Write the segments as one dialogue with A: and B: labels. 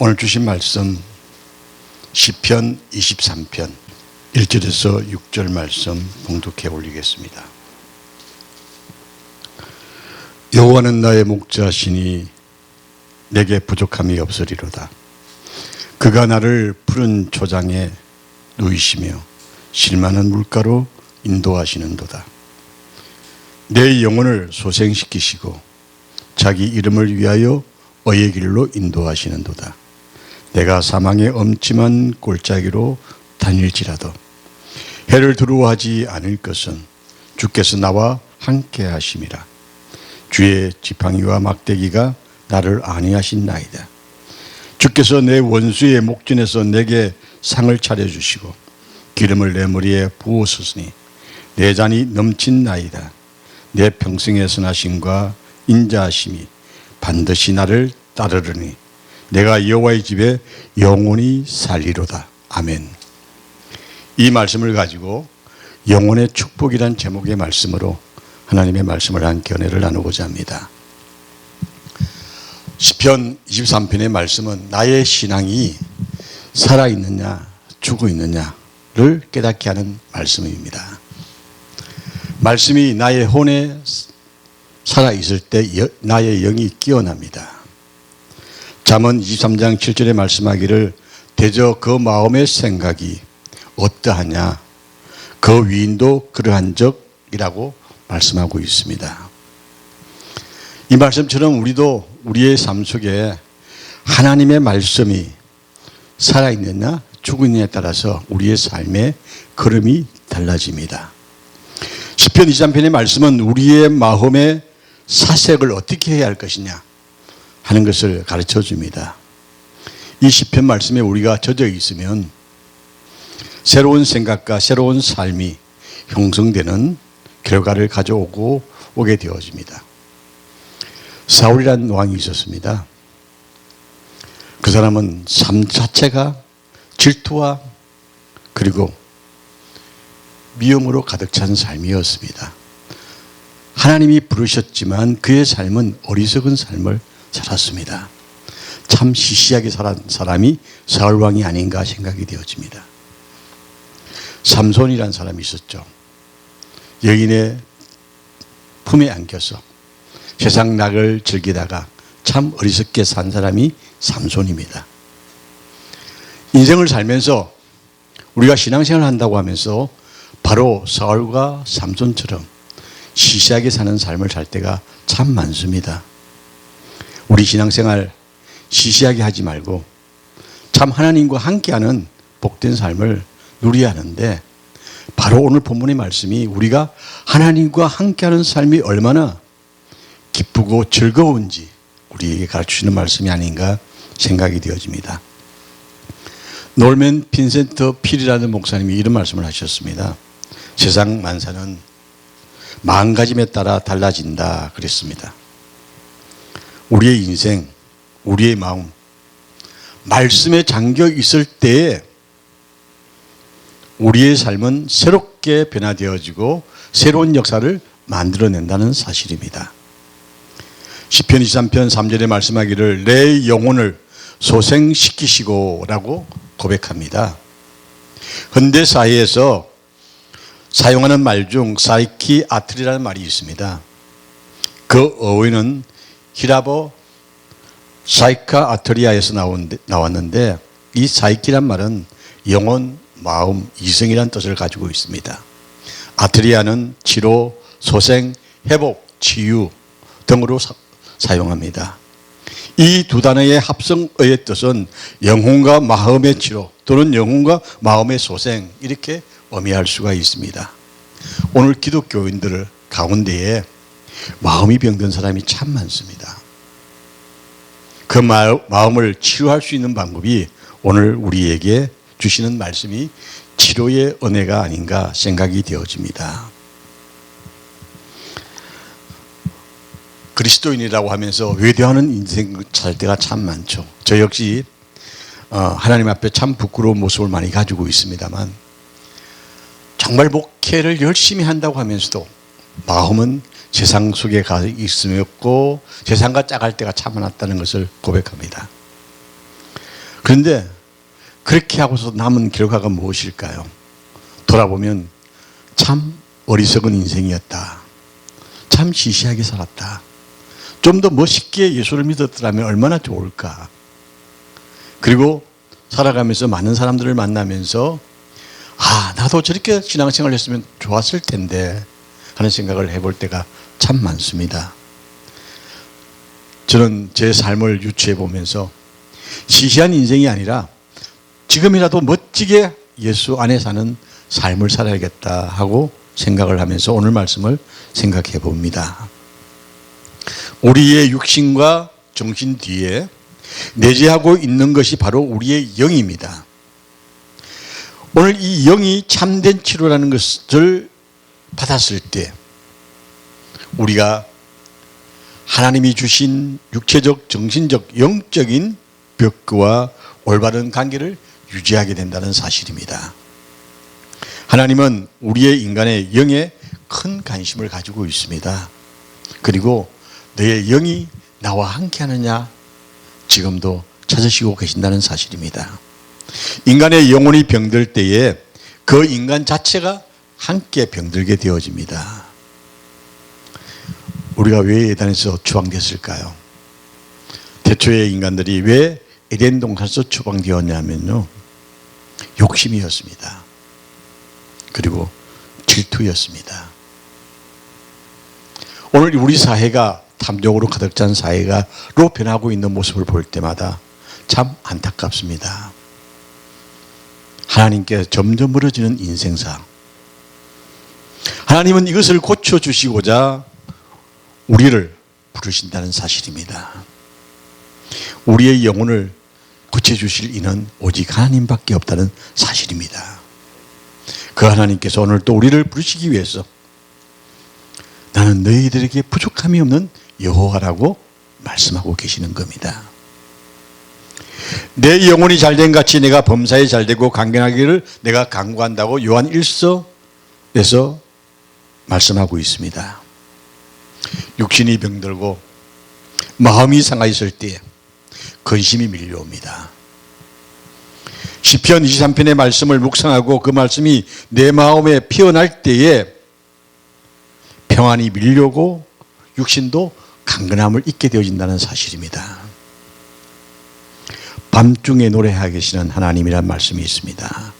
A: 오늘 주신 말씀 시편 23편 1절에서 6절 말씀 봉독해 올리겠습니다. 여호와는 나의 목자시니 내게 부족함이 없으리로다. 그가 나를 푸른 초장에 누이시며 실만한 물가로 인도하시는도다. 내 영혼을 소생시키시고 자기 이름을 위하여 어의 길로 인도하시는도다. 내가 사망의 엄침한 골짜기로 다닐지라도 해를 두려워하지 않을 것은 주께서 나와 함께 하심이라. 주의 지팡이와 막대기가 나를 안위하신나이다. 주께서 내 원수의 목전에서 내게 상을 차려주시고 기름을 내 머리에 부으셨으니 내 잔이 넘친나이다. 내 평생의 선하심과 인자하심이 반드시 나를 따르르니 내가 여호와의 집에 영원히 살리로다. 아멘. 이 말씀을 가지고 영혼의 축복이란 제목의 말씀으로 하나님의 말씀을 함께 은혜를 나누고자 합니다. 시편 23편의 말씀은 나의 신앙이 살아있느냐 죽어 있느냐를 깨닫게 하는 말씀입니다. 말씀이 나의 혼에 살아있을 때 나의 영이 깨어납니다. 잠언 23장 7절에 말씀하기를 대저 그 마음의 생각이 어떠하냐 그 위인도 그러한 적이라고 말씀하고 있습니다. 이 말씀처럼 우리도 우리의 삶 속에 하나님의 말씀이 살아있느냐 죽었느냐에 따라서 우리의 삶의 걸음이 달라집니다. 시편 23편의 말씀은 우리의 마음의 사색을 어떻게 해야 할 것이냐 하는 것을 가르쳐 줍니다. 이 시편 말씀에 우리가 젖어 있으면 새로운 생각과 새로운 삶이 형성되는 결과를 오게 되어집니다. 사울이라는 왕이 있었습니다. 그 사람은 삶 자체가 질투와 그리고 미움으로 가득 찬 삶이었습니다. 하나님이 부르셨지만 그의 삶은 어리석은 삶을 살았습니다. 참 시시하게 살았던 사람이 사울왕이 아닌가 생각이 되어집니다. 삼손이라는 사람이 있었죠. 여인의 품에 안겨서 세상 낙을 즐기다가 참 어리석게 산 사람이 삼손입니다. 인생을 살면서 우리가 신앙생활을 한다고 하면서 바로 사울과 삼손처럼 시시하게 사는 삶을 살 때가 참 많습니다. 우리 신앙생활 시시하게 하지 말고 참 하나님과 함께하는 복된 삶을 누려야 하는데 바로 오늘 본문의 말씀이 우리가 하나님과 함께하는 삶이 얼마나 기쁘고 즐거운지 우리에게 가르치는 말씀이 아닌가 생각이 되어집니다. 놀맨 빈센트 필이라는 목사님이 이런 말씀을 하셨습니다. 세상 만사는 마음가짐에 따라 달라진다 그랬습니다. 우리의 인생, 우리의 마음, 말씀에 잠겨 있을 때에 우리의 삶은 새롭게 변화되어지고 새로운 역사를 만들어낸다는 사실입니다. 시편 23편 3절에 말씀하기를 내 영혼을 소생시키시고 라고 고백합니다. 현대사회에서 사용하는 말 중 사이키아트리라는 말이 있습니다. 그 어휘는 히라보 사이카아트리아에서 나왔는데 이 사이키란 말은 영혼, 마음, 이성이라는 뜻을 가지고 있습니다. 아트리아는 치료, 소생, 회복, 치유 등으로 사용합니다. 이 두 단어의 합성어의 뜻은 영혼과 마음의 치료 또는 영혼과 마음의 소생 이렇게 의미할 수가 있습니다. 오늘 기독교인들 가운데에 마음이 병든 사람이 참 많습니다. 그 마음을 치유할 수 있는 방법이 오늘 우리에게 주시는 말씀이 치료의 은혜가 아닌가 생각이 되어집니다. 그리스도인이라고 하면서 외도하는 인생 살 때가 참 많죠. 저 역시 하나님 앞에 참 부끄러운 모습을 많이 가지고 있습니다만 정말 목회를 열심히 한다고 하면서도 마음은 세상 속에 가 있음이었고 세상과 짝할 때가 참 많았다는 것을 고백합니다. 그런데 그렇게 하고서 남은 결과가 무엇일까요? 돌아보면 참 어리석은 인생이었다. 참 시시하게 살았다. 좀 더 멋있게 예수를 믿었더라면 얼마나 좋을까. 그리고 살아가면서 많은 사람들을 만나면서 나도 저렇게 신앙생활을 했으면 좋았을 텐데 하는 생각을 해볼 때가 참 많습니다. 저는 제 삶을 유추해 보면서 시시한 인생이 아니라 지금이라도 멋지게 예수 안에 사는 삶을 살아야겠다 하고 생각을 하면서 오늘 말씀을 생각해 봅니다. 우리의 육신과 정신 뒤에 내재하고 있는 것이 바로 우리의 영입니다. 오늘 이 영이 참된 치료라는 것을 받았을 때 우리가 하나님이 주신 육체적, 정신적, 영적인 벽과 올바른 관계를 유지하게 된다는 사실입니다. 하나님은 우리의 인간의 영에 큰 관심을 가지고 있습니다. 그리고 너의 영이 나와 함께 하느냐 지금도 찾으시고 계신다는 사실입니다. 인간의 영혼이 병들 때에 그 인간 자체가 함께 병들게 되어집니다. 우리가 왜 에덴에서 추방됐을까요? 태초의 인간들이 왜 에덴 동산에서 추방되었냐면요, 욕심이었습니다. 그리고 질투였습니다. 오늘 우리 사회가 탐욕으로 가득 찬 사회가로 변하고 있는 모습을 볼 때마다 참 안타깝습니다. 하나님께 점점 멀어지는 인생사. 하나님은 이것을 고쳐주시고자 우리를 부르신다는 사실입니다. 우리의 영혼을 고쳐주실 이는 오직 하나님밖에 없다는 사실입니다. 그 하나님께서 오늘 또 우리를 부르시기 위해서 나는 너희들에게 부족함이 없는 여호와라고 말씀하고 계시는 겁니다. 내 영혼이 잘된 같이 내가 범사에 잘되고 강건하기를 내가 간구한다고 요한 1서에서 말씀하고 있습니다. 육신이 병들고 마음이 상하 있을 때 근심이 밀려옵니다. 시편 23편의 말씀을 묵상하고 그 말씀이 내 마음에 피어날 때에 평안이 밀려오고 육신도 강건함을 잊게 되어진다는 사실입니다. 밤중에 노래하고 계시는 하나님이란 말씀이 있습니다.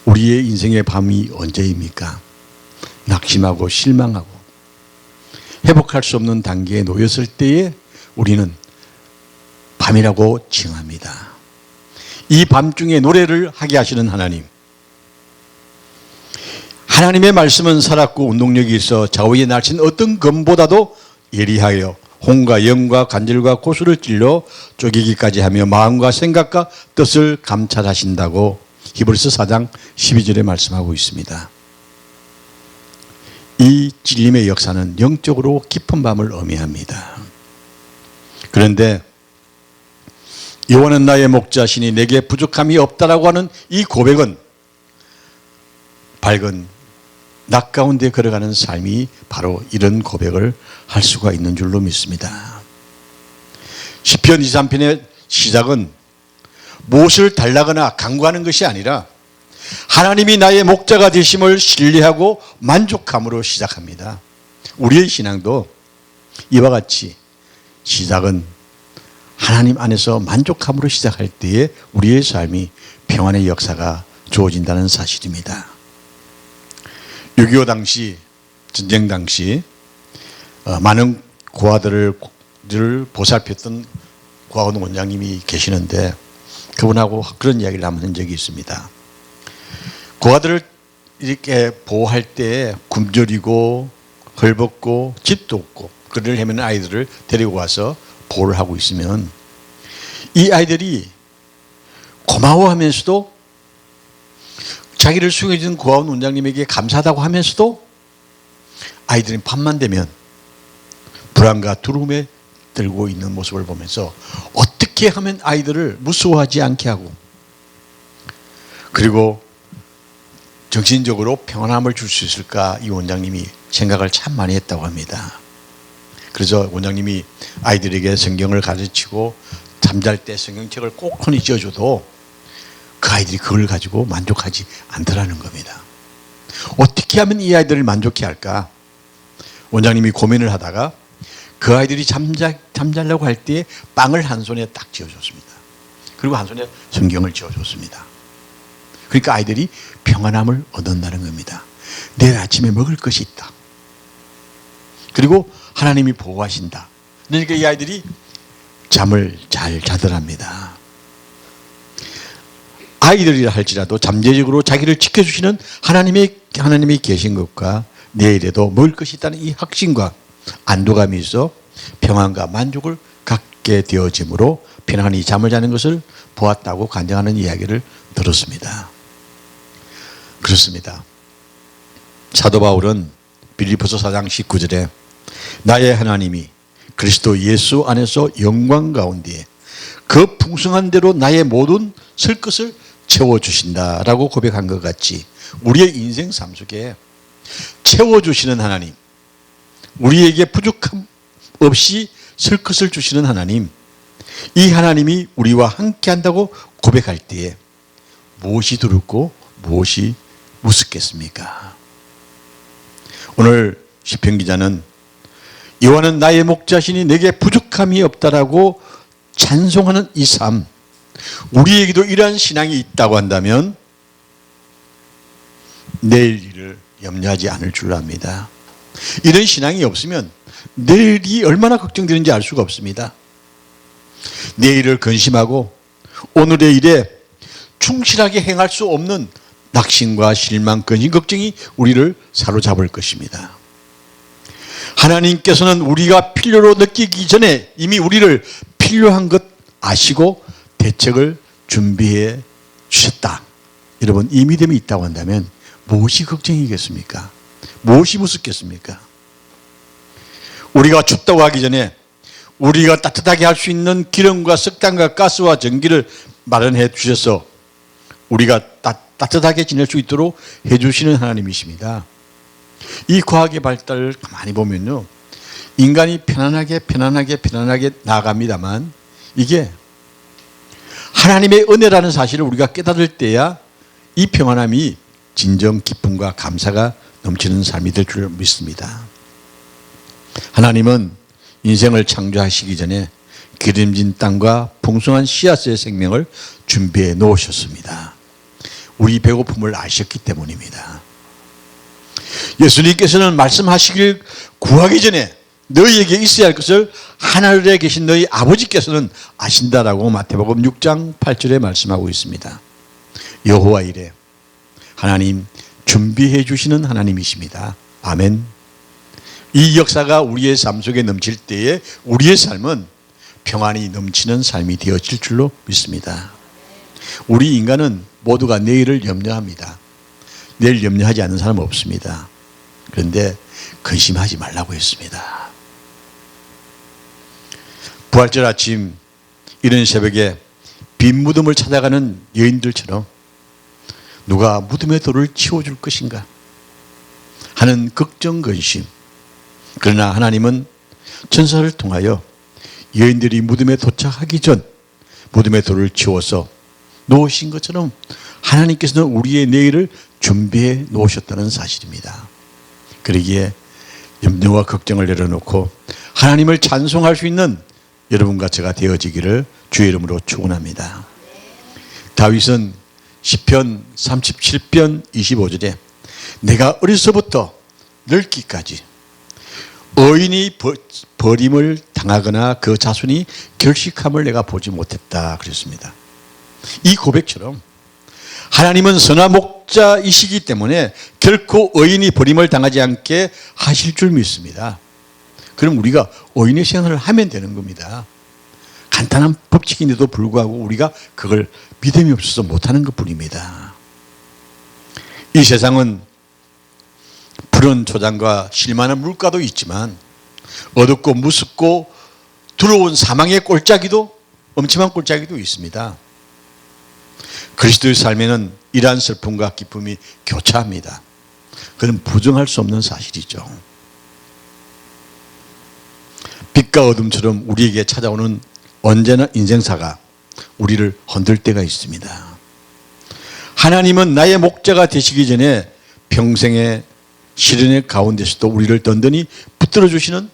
A: 우리의 인생의 밤이 언제입니까? 낙심하고 실망하고 회복할 수 없는 단계에 놓였을 때에 우리는 밤이라고 칭합니다. 이 밤중에 노래를 하게 하시는 하나님, 하나님의 말씀은 살았고 운동력이 있어 좌우의 날씬 어떤 검보다도 예리하여 혼과 영과 관절과 고수를 찔러 쪼개기까지 하며 마음과 생각과 뜻을 감찰하신다고 히브리서 4장 12절에 말씀하고 있습니다. 이 찔림의 역사는 영적으로 깊은 밤을 의미합니다. 그런데 여호와는 나의 목자시니 내게 부족함이 없다라고 하는 이 고백은 밝은 낮 가운데 걸어가는 삶이 바로 이런 고백을 할 수가 있는 줄로 믿습니다. 시편 23편의 시작은 무엇을 달라거나 강구하는 것이 아니라 하나님이 나의 목자가 되심을 신뢰하고 만족함으로 시작합니다. 우리의 신앙도 이와 같이 시작은 하나님 안에서 만족함으로 시작할 때에 우리의 삶이 평안의 역사가 주어진다는 사실입니다. 6.25 당시, 전쟁 당시 많은 고아들을 보살폈던 고아원 원장님이 계시는데 그분하고 그런 이야기를 한번 한 적이 있습니다. 고아들을 이렇게 보호할 때 굶주리고 헐벗고 집도 없고 그를 헤매는 아이들을 데리고 와서 보호를 하고 있으면 이 아이들이 고마워하면서도 자기를 수용해준 고아원 원장님에게 감사하다고 하면서도 아이들이 밤만 되면 불안과 두려움에 들고 있는 모습을 보면서 어떻게 하면 아이들을 무서워하지 않게 하고 그리고 정신적으로 평안함을 줄 수 있을까 이 원장님이 생각을 참 많이 했다고 합니다. 그래서 원장님이 아이들에게 성경을 가르치고 잠잘 때 성경책을 꼭 손이 쥐어줘도 그 아이들이 그걸 가지고 만족하지 않더라는 겁니다. 어떻게 하면 이 아이들을 만족해 할까? 원장님이 고민을 하다가 그 아이들이 잠자려고 할 때에 빵을 한 손에 딱 쥐어줬습니다. 그리고 한 손에 성경을 쥐어줬습니다. 그러니까 아이들이 평안함을 얻는다는 겁니다. 내일 아침에 먹을 것이 있다. 그리고 하나님이 보호하신다. 그러니까 이 아이들이 잠을 잘 자더랍니다. 아이들이라 할지라도 잠재적으로 자기를 지켜주시는 하나님이 계신 것과 내일에도 먹을 것이 있다는 이 확신과 안도감이 있어 평안과 만족을 갖게 되어지므로 편안히 잠을 자는 것을 보았다고 간증하는 이야기를 들었습니다. 그렇습니다. 사도 바울은 빌립보서 4장 19절에 나의 하나님이 그리스도 예수 안에서 영광 가운데 그 풍성한 대로 나의 모든 설 것을 채워주신다라고 고백한 것 같이 우리의 인생 삶 속에 채워주시는 하나님, 우리에게 부족함 없이 설 것을 주시는 하나님, 이 하나님이 우리와 함께 한다고 고백할 때에 무엇이 두렵고 무엇이 무섭겠습니까? 오늘 시편 기자는 여호와는 나의 목자시니 내게 부족함이 없다라고 찬송하는 이 삶, 우리에게도 이러한 신앙이 있다고 한다면 내일 일을 염려하지 않을 줄 압니다. 이런 신앙이 없으면 내일이 얼마나 걱정되는지 알 수가 없습니다. 내일을 근심하고 오늘의 일에 충실하게 행할 수 없는 낙심과 실망, 근심, 걱정이 우리를 사로잡을 것입니다. 하나님께서는 우리가 필요로 느끼기 전에 이미 우리를 필요한 것 아시고 대책을 준비해 주셨다. 여러분, 이 믿음이 있다고 한다면 무엇이 걱정이겠습니까? 무엇이 무섭겠습니까? 우리가 춥다고 하기 전에 우리가 따뜻하게 할 수 있는 기름과 석탄과 가스와 전기를 마련해 주셔서 우리가 따뜻하게 지낼 수 있도록 해주시는 하나님이십니다. 이 과학의 발달을 가만히 보면요, 인간이 편안하게 나아갑니다만 이게 하나님의 은혜라는 사실을 우리가 깨달을 때야 이 평안함이 진정 기쁨과 감사가 넘치는 삶이 될 줄 믿습니다. 하나님은 인생을 창조하시기 전에 기름진 땅과 풍성한 씨앗의 생명을 준비해 놓으셨습니다. 우리 배고픔을 아셨기 때문입니다. 예수님께서는 말씀하시길 구하기 전에 너희에게 있어야 할 것을 하늘에 계신 너희 아버지께서는 아신다라고 마태복음 6장 8절에 말씀하고 있습니다. 여호와 이레, 하나님 준비해 주시는 하나님이십니다. 아멘. 이 역사가 우리의 삶 속에 넘칠 때에 우리의 삶은 평안이 넘치는 삶이 되어질 줄로 믿습니다. 우리 인간은 모두가 내일을 염려합니다. 내일 염려하지 않는 사람은 없습니다. 그런데 근심하지 말라고 했습니다. 부활절 아침 이른 새벽에 빈 무덤을 찾아가는 여인들처럼 누가 무덤의 돌을 치워줄 것인가 하는 걱정, 근심. 그러나 하나님은 천사를 통하여 여인들이 무덤에 도착하기 전 무덤의 돌을 치워서 놓으신 것처럼 하나님께서는 우리의 내일을 준비해 놓으셨다는 사실입니다. 그러기에 염려와 걱정을 내려놓고 하나님을 찬송할 수 있는 여러분과 제가 되어지기를 주의 이름으로 축원합니다. 다윗은 시편 37편 25절에 내가 어려서부터 늙기까지 의인이 버림을 당하거나 그 자손이 결식함을 내가 보지 못했다 그랬습니다. 이 고백처럼 하나님은 선한 목자이시기 때문에 결코 의인이 버림을 당하지 않게 하실 줄 믿습니다. 그럼 우리가 의인의 생활을 하면 되는 겁니다. 간단한 법칙인데도 불구하고 우리가 그걸 믿음이 없어서 못하는 것뿐입니다. 이 세상은 푸른 초장과 실만한 물가도 있지만 어둡고 무섭고 두려운 사망의 골짜기도, 엄침한 골짜기도 있습니다. 그리스도의 삶에는 이러한 슬픔과 기쁨이 교차합니다. 그건 부정할 수 없는 사실이죠. 빛과 어둠처럼 우리에게 찾아오는 언제나 인생사가 우리를 흔들 때가 있습니다. 하나님은 나의 목자가 되시기 전에 평생의 시련의 가운데서도 우리를 든든히 붙들어 주시는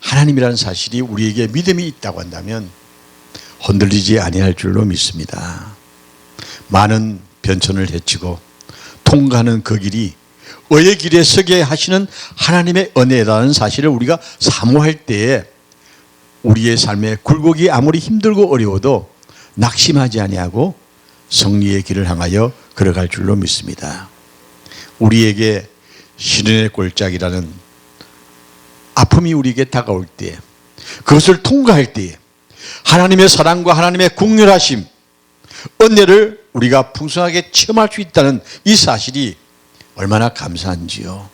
A: 하나님이라는 사실이 우리에게 믿음이 있다고 한다면 흔들리지 아니할 줄로 믿습니다. 많은 변천을 헤치고 통과하는 그 길이 의의 길에 서게 하시는 하나님의 은혜라는 사실을 우리가 사모할 때에 우리의 삶의 굴곡이 아무리 힘들고 어려워도 낙심하지 아니하고 승리의 길을 향하여 걸어갈 줄로 믿습니다. 우리에게 시련의 골짜기라는 아픔이 우리에게 다가올 때, 그것을 통과할 때에 하나님의 사랑과 하나님의 긍휼하심, 은혜를 우리가 풍성하게 체험할 수 있다는 이 사실이 얼마나 감사한지요.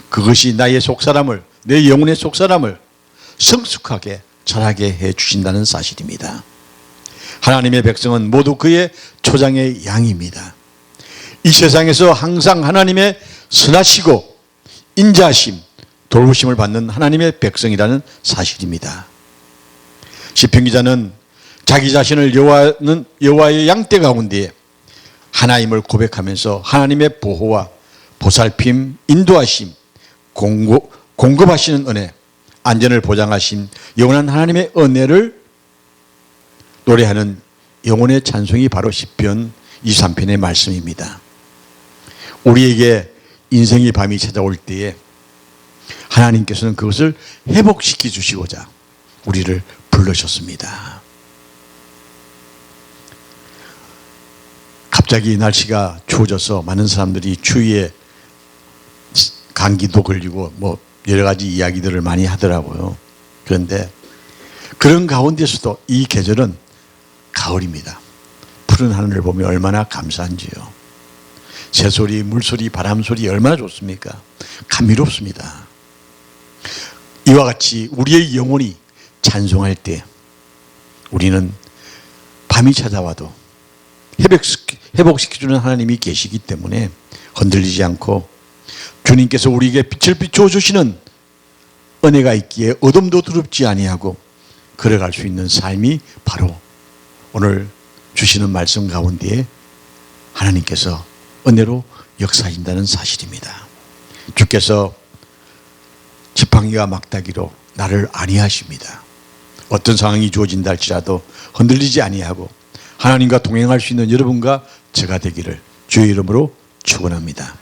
A: 그것이 나의 속사람을, 내 영혼의 속사람을 성숙하게 자라게 해 주신다는 사실입니다. 하나님의 백성은 모두 그의 초장의 양입니다. 이 세상에서 항상 하나님의 선하시고 인자하심, 돌보심을 받는 하나님의 백성이라는 사실입니다. 시편 기자는 자기 자신을 여호와의 양떼 가운데 하나님을 고백하면서 하나님의 보호와 보살핌, 인도하심, 공급하시는 은혜, 안전을 보장하신 영원한 하나님의 은혜를 노래하는 영혼의 찬송이 바로 시편 23편의 말씀입니다. 우리에게 인생의 밤이 찾아올 때에 하나님께서는 그것을 회복시켜 주시고자 우리를 부르셨습니다. 갑자기 날씨가 추워져서 많은 사람들이 추위에 감기도 걸리고 뭐 여러 가지 이야기들을 많이 하더라고요. 그런데 그런 가운데서도 이 계절은 가을입니다. 푸른 하늘을 보면 얼마나 감사한지요. 새소리, 물소리, 바람소리 얼마나 좋습니까? 감미롭습니다. 이와 같이 우리의 영혼이 찬송할 때 우리는 밤이 찾아와도 회복시켜주는 하나님이 계시기 때문에 흔들리지 않고 주님께서 우리에게 빛을 비춰주시는 은혜가 있기에 어둠도 두렵지 아니하고 걸어갈 수 있는 삶이 바로 오늘 주시는 말씀 가운데에 하나님께서 은혜로 역사하신다는 사실입니다. 주께서 지팡이와 막다기로 나를 안위하십니다. 어떤 상황이 주어진다 할지라도 흔들리지 아니하고 하나님과 동행할 수 있는 여러분과 제가 되기를 주의 이름으로 축원합니다.